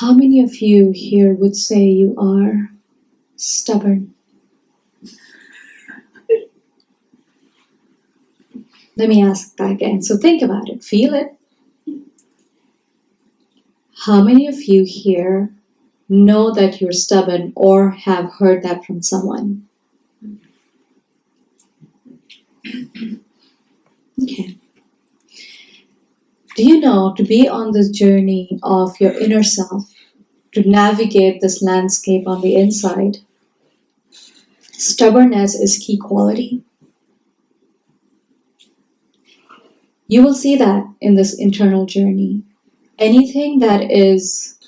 How many of you here would say you are stubborn? Let me ask that again. So think about it. Feel it. How many of you here know that you're stubborn or have heard that from someone? Okay. Do you know, to be on this journey of your inner self, to navigate this landscape on the inside, stubbornness is key quality. You will see that in this internal journey. Anything that is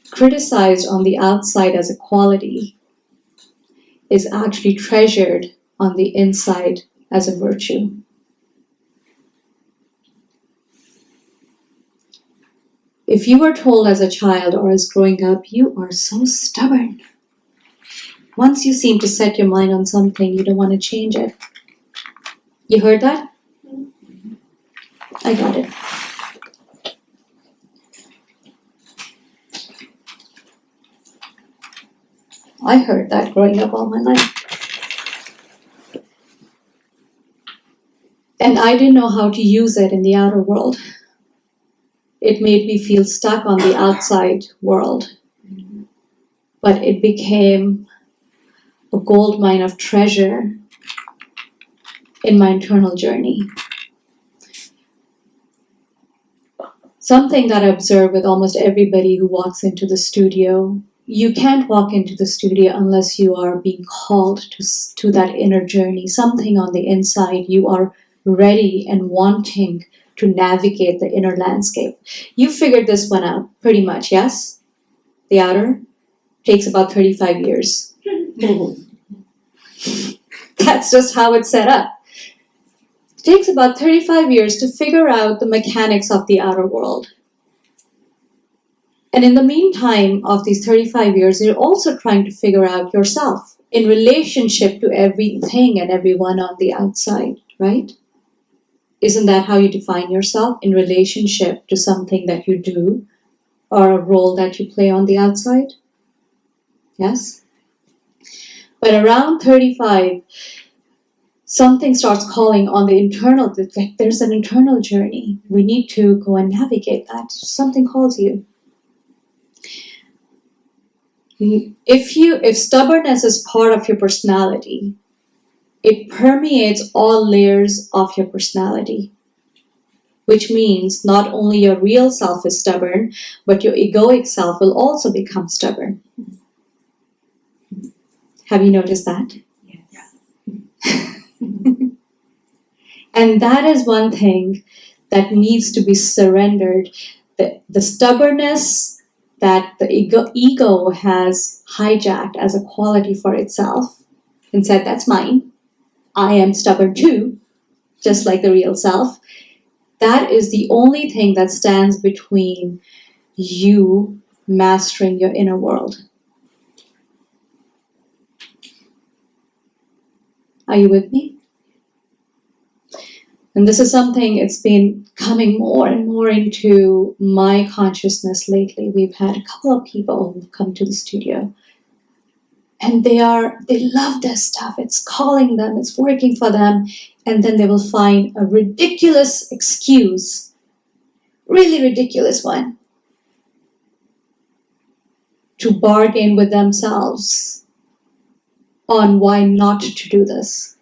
criticized on the outside as a quality is actually treasured on the inside as a virtue. If you were told as a child or as growing up, you are so stubborn. Once you seem to set your mind on something, you don't want to change it. You heard that? I got it. I heard that growing up all my life. And I didn't know how to use it in the outer world. It made me feel stuck on the outside world. But it became a gold mine of treasure in my internal journey. Something that I observe with almost everybody who walks into the studio, you can't walk into the studio unless you are being called to that inner journey. Something on the inside, you are ready and wanting to navigate the inner landscape. You figured this one out pretty much, yes? The outer takes about 35 years. That's just how it's set up. It takes about 35 years to figure out the mechanics of the outer world. And in the meantime of these 35 years, you're also trying to figure out yourself in relationship to everything and everyone on the outside, right? Isn't that how you define yourself? In relationship to something that you do or a role that you play on the outside? Yes? But around 35, something starts calling on the internal. Like there's an internal journey. We need to go and navigate that. Something calls you. If stubbornness is part of your personality, it permeates all layers of your personality, which means not only your real self is stubborn, but your egoic self will also become stubborn. Have you noticed that? Yeah. And that is one thing that needs to be surrendered. The stubbornness that the ego has hijacked as a quality for itself and said, that's mine. I am stubborn too, just like the real self. That is the only thing that stands between you mastering your inner world. Are you with me? And this is something, it's been coming more and more into my consciousness lately. We've had a couple of people who've come to the studio. And they love this stuff. It's calling them, it's working for them. And then they will find a ridiculous excuse, really ridiculous one, to bargain with themselves on why not to do this.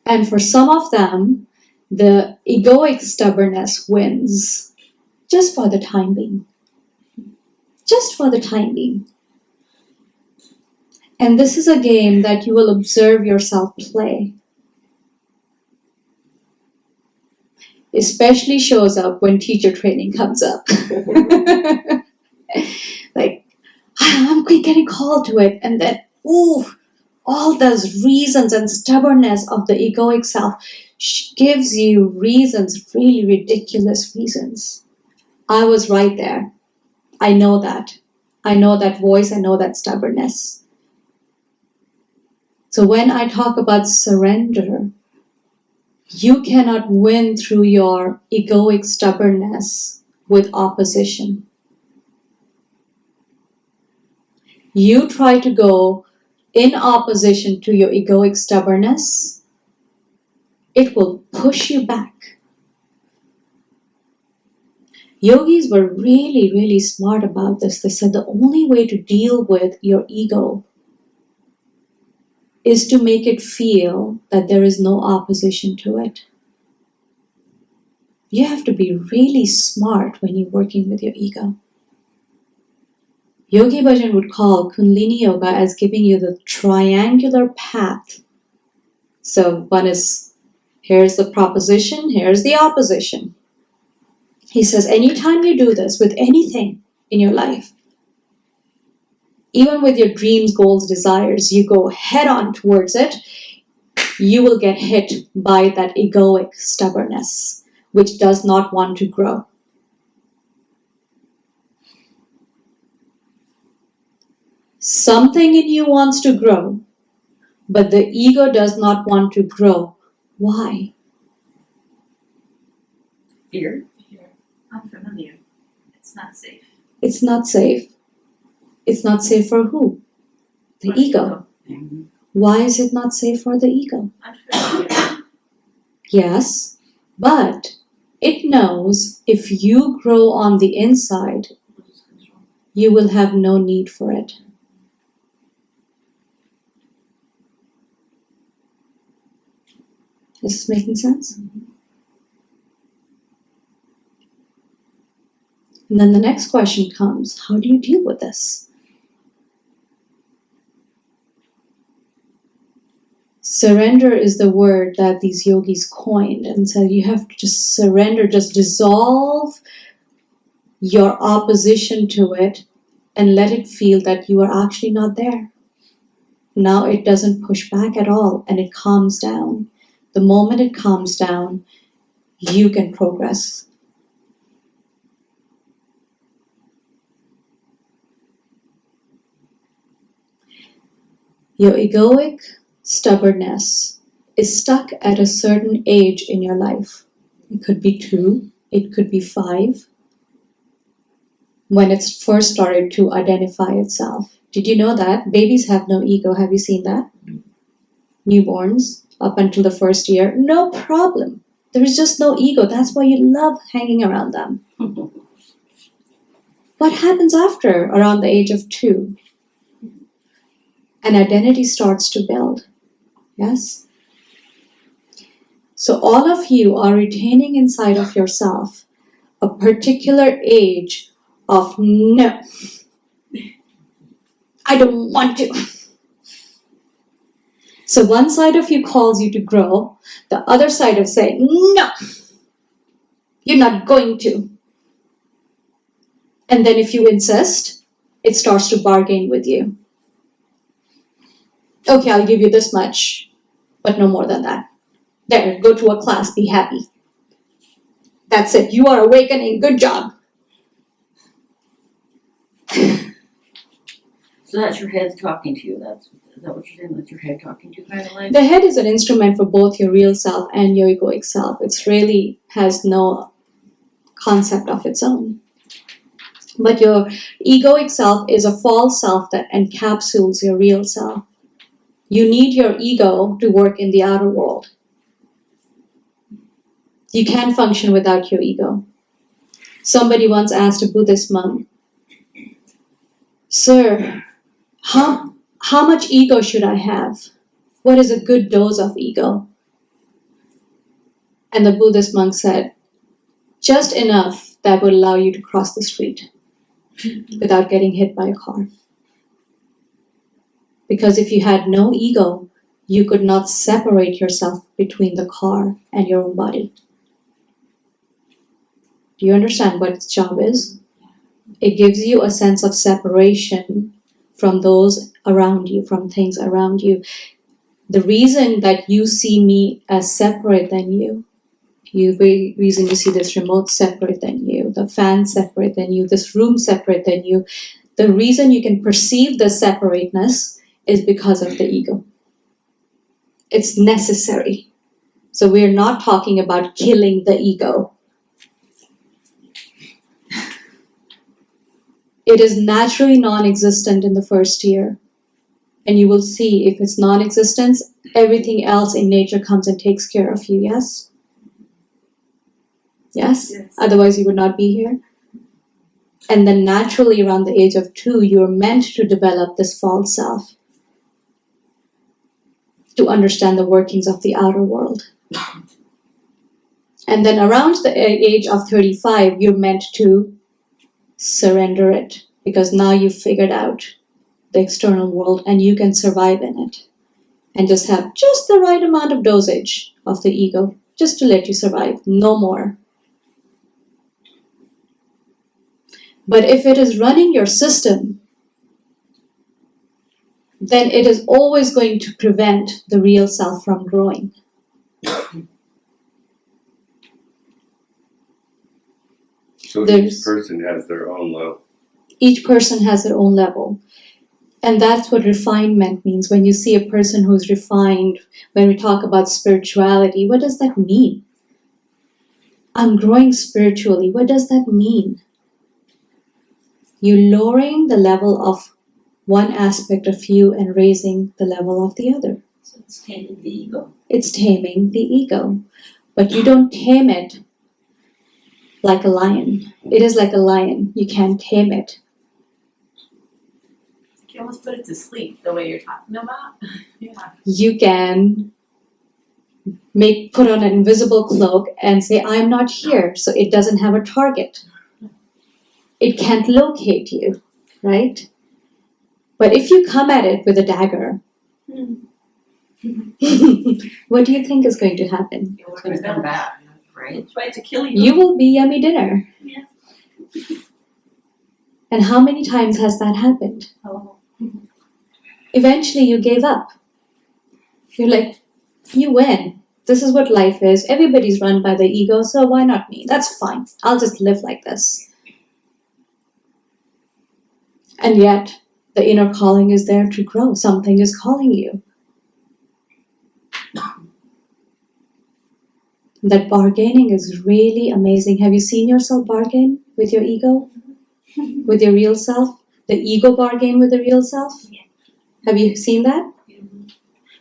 And for some of them, the egoic stubbornness wins, just for the time being. Just for the time being. And this is a game that you will observe yourself play. Especially shows up when teacher training comes up. Like, I'm getting called to it. And then, all those reasons and stubbornness of the egoic self gives you reasons, really ridiculous reasons. I was right there. I know that. I know that voice. I know that stubbornness. So when I talk about surrender, you cannot win through your egoic stubbornness with opposition. You try to go in opposition to your egoic stubbornness, it will push you back. Yogis were really, really smart about this. They said the only way to deal with your ego is to make it feel that there is no opposition to it. You have to be really smart when you're working with your ego. Yogi Bhajan would call Kundalini Yoga as giving you the triangular path. So one is, here's the proposition, here's the opposition. He says, anytime you do this with anything in your life, even with your dreams, goals, desires, you go head on towards it, you will get hit by that egoic stubbornness, which does not want to grow. Something in you wants to grow, but the ego does not want to grow. Why? Fear. Unfamiliar. It's not safe. It's not safe. It's not safe for who? The ego. Mm-hmm. Why is it not safe for the ego? Unfamiliar. Yes, but it knows if you grow on the inside, you will have no need for it. Is this making sense? And then the next question comes, how do you deal with this? Surrender is the word that these yogis coined and said you have to just surrender, just dissolve your opposition to it and let it feel that you are actually not there. Now it doesn't push back at all and it calms down. The moment it calms down, you can progress. Your egoic stubbornness is stuck at a certain age in your life. It could be 2, it could be 5, when it's first started to identify itself. Did you know that? Babies have no ego. Have you seen that? Newborns, up until the first year, no problem. There is just no ego. That's why you love hanging around them. What happens after around the age of 2? An identity starts to build. Yes? So all of you are retaining inside of yourself a particular age of no. I don't want to. So one side of you calls you to grow, the other side of saying, no, you're not going to. And then if you insist, it starts to bargain with you. Okay, I'll give you this much, but no more than that. There, go to a class, be happy. That's it, you are awakening, good job. So that's your head talking to you. Is that what you're saying? That's your head talking to you, kind of like? The head is an instrument for both your real self and your egoic self. It really has no concept of its own. But your egoic self is a false self that encapsulates your real self. You need your ego to work in the outer world. You can't function without your ego. Somebody once asked a Buddhist monk, Sir, how much ego should I have? What is a good dose of ego? And the Buddhist monk said, just enough that would allow you to cross the street without getting hit by a car. Because if you had no ego, you could not separate yourself between the car and your own body. Do you understand what its job is? It gives you a sense of separation from those around you, from things around you. The reason that you see me as separate than you, the reason you see this remote separate than you, the fan separate than you, this room separate than you, the reason you can perceive the separateness is because of the ego. It's necessary. So we're not talking about killing the ego. It is naturally non-existent in the first year. And you will see if it's non-existence, everything else in nature comes and takes care of you, yes? Yes? Yes. Otherwise you would not be here. And then naturally around the age of 2, you're meant to develop this false self to understand the workings of the outer world. And then around the age of 35, you're meant to surrender it because now you've figured out the external world and you can survive in it and just have just the right amount of dosage of the ego just to let you survive, no more. But if it is running your system, then it is always going to prevent the real self from growing. So There's- each person has their own level. Each person has their own level. And that's what refinement means. When you see a person who's refined, when we talk about spirituality, what does that mean? I'm growing spiritually. What does that mean? You're lowering the level of one aspect of you and raising the level of the other. So it's taming the ego. It's taming the ego. But you don't tame it like a lion. It is like a lion. You can't tame it. You can almost put it to sleep the way you're talking about. Yeah. You can put on an invisible cloak and say, I'm not here, so it doesn't have a target. It can't locate you, right? But if you come at it with a dagger, what do you think is going to happen? You're It's going to come back, right? It's right to kill you. You will be yummy dinner. Yeah. And how many times has that happened? Oh. Eventually you gave up. You're like, you win. This is what life is. Everybody's run by the ego, so why not me? That's fine. I'll just live like this. And yet, the inner calling is there to grow. Something is calling you. That bargaining is really amazing. Have you seen yourself bargain with your ego? With your real self? The ego bargain with the real self? Yeah. Have you seen that?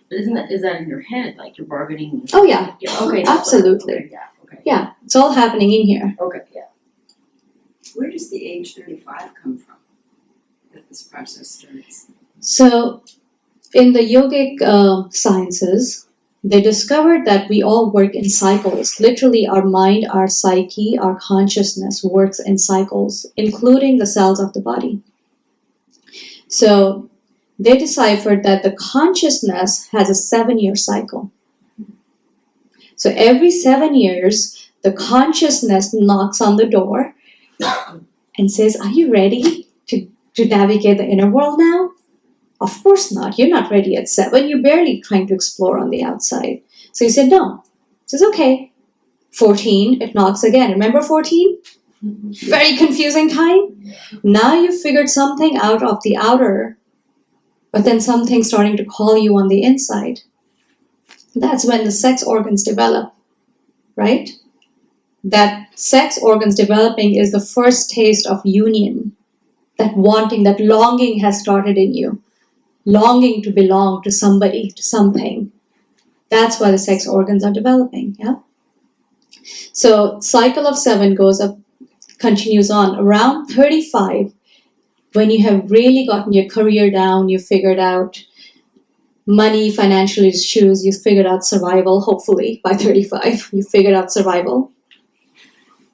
But is that in your head, like you're bargaining? Oh yeah, Okay. absolutely. Okay, yeah, okay. Yeah, it's all happening in here. Okay, yeah. Where does the age 35 come from that this process starts? So, in the yogic sciences, they discovered that we all work in cycles. Literally, our mind, our psyche, our consciousness works in cycles, including the cells of the body. So, they deciphered that the consciousness has a 7-year cycle. So, every 7 years, the consciousness knocks on the door and says, are you ready to navigate the inner world now? Of course not. You're not ready at 7. You're barely trying to explore on the outside. So you said no. It says, okay. 14, it knocks again. Remember 14? Very confusing time. Now you've figured something out of the outer, but then something's starting to call you on the inside. That's when the sex organs develop, right? That sex organs developing is the first taste of union. That wanting, that longing has started in you. Longing to belong to somebody, to something. That's why the sex organs are developing, yeah? So, cycle of 7 goes up, continues on. Around 35, when you have really gotten your career down, you figured out money, financial issues, you figured out survival, hopefully, by 35, you figured out survival.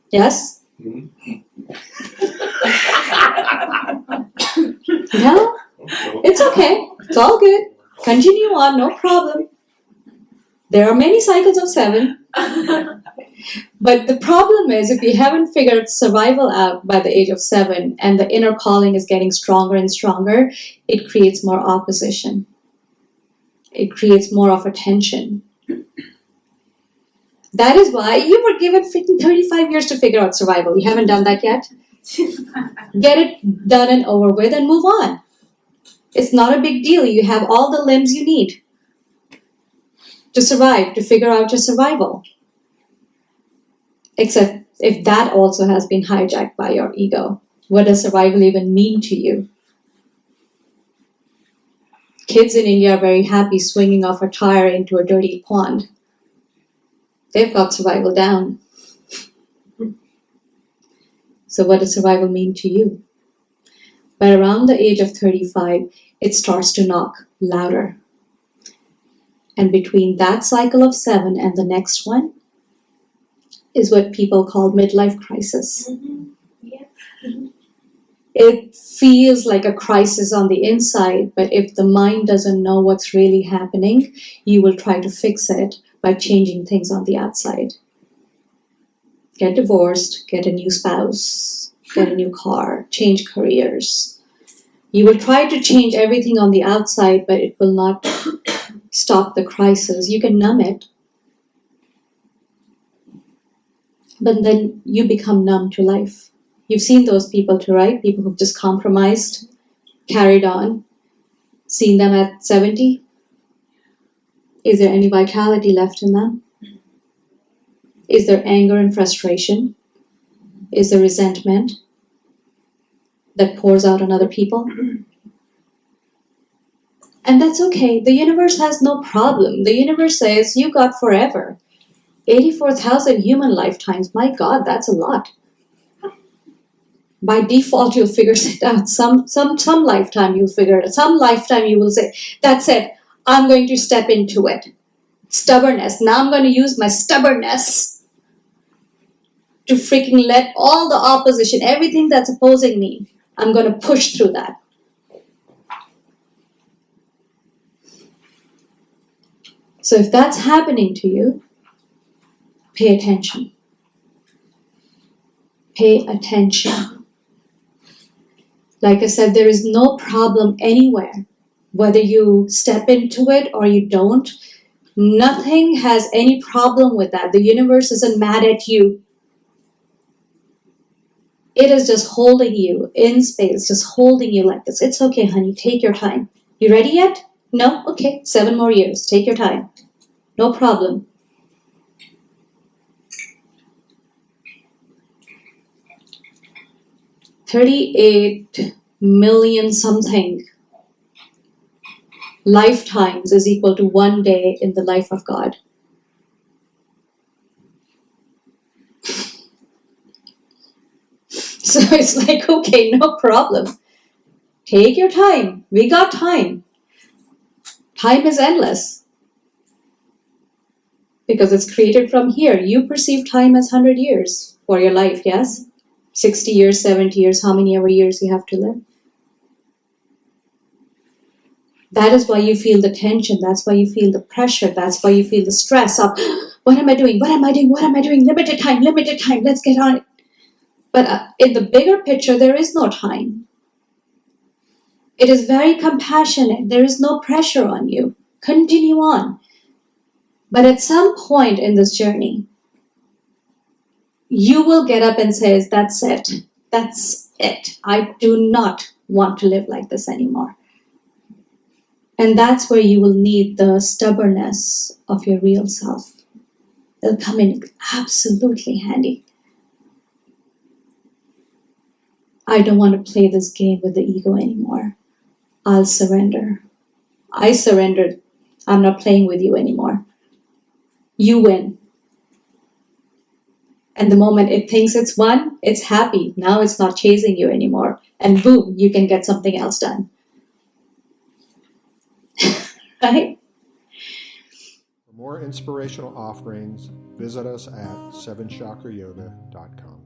Yes? Yeah? It's okay. It's all good. Continue on, no problem. There are many cycles of 7. But the problem is, if you haven't figured survival out by the age of 7 and the inner calling is getting stronger and stronger, it creates more opposition. It creates more of a tension. That is why you were given 35 years to figure out survival. You haven't done that yet? Get it done and over with and move on. It's not a big deal. You have all the limbs you need to survive, to figure out your survival. Except if that also has been hijacked by your ego. What does survival even mean to you? Kids in India are very happy swinging off a tire into a dirty pond. They've got survival down. So what does survival mean to you? But around the age of 35, it starts to knock louder. And between that cycle of 7 and the next one is what people call midlife crisis. Yeah. It feels like a crisis on the inside, but if the mind doesn't know what's really happening, you will try to fix it by changing things on the outside. Get divorced, get a new spouse, get a new car, change careers. You will try to change everything on the outside, but it will not stop the crisis. You can numb it, but then you become numb to life. You've seen those people too, right? People who've just compromised, carried on, seen them at 70. Is there any vitality left in them? Is there anger and frustration? Is there resentment that pours out on other people? And that's okay. The universe has no problem. The universe says, you got forever. 84,000 human lifetimes. My God, that's a lot. By default, you'll figure it out. Some lifetime you'll figure it out. Some lifetime you will say, that's it. I'm going to step into it. Stubbornness. Now I'm going to use my stubbornness to freaking let all the opposition, everything that's opposing me, I'm going to push through that. So if that's happening to you, pay attention. Pay attention. Like I said, there is no problem anywhere. Whether you step into it or you don't, nothing has any problem with that. The universe isn't mad at you. It is just holding you in space, just holding you like this. It's okay, honey, take your time. You ready yet? No? Okay, 7 more years. Take your time. No problem. $38 million something lifetimes is equal to 1 day in the life of God. So it's like, okay, no problem. Take your time. We got time. Time is endless. Because it's created from here. You perceive time as 100 years for your life, yes? 60 years, 70 years, how many ever years you have to live. That is why you feel the tension. That's why you feel the pressure. That's why you feel the stress of, what am I doing? What am I doing? What am I doing? Limited time, let's get on it. But in the bigger picture, there is no time. It is very compassionate. There is no pressure on you. Continue on. But at some point in this journey, you will get up and say, that's it. That's it. I do not want to live like this anymore. And that's where you will need the stubbornness of your real self. It'll come in absolutely handy. I don't want to play this game with the ego anymore. I'll surrender. I surrendered. I'm not playing with you anymore. You win. And the moment it thinks it's won, it's happy. Now it's not chasing you anymore. And boom, you can get something else done. Right? For more inspirational offerings, visit us at sevenchakrayoga.com.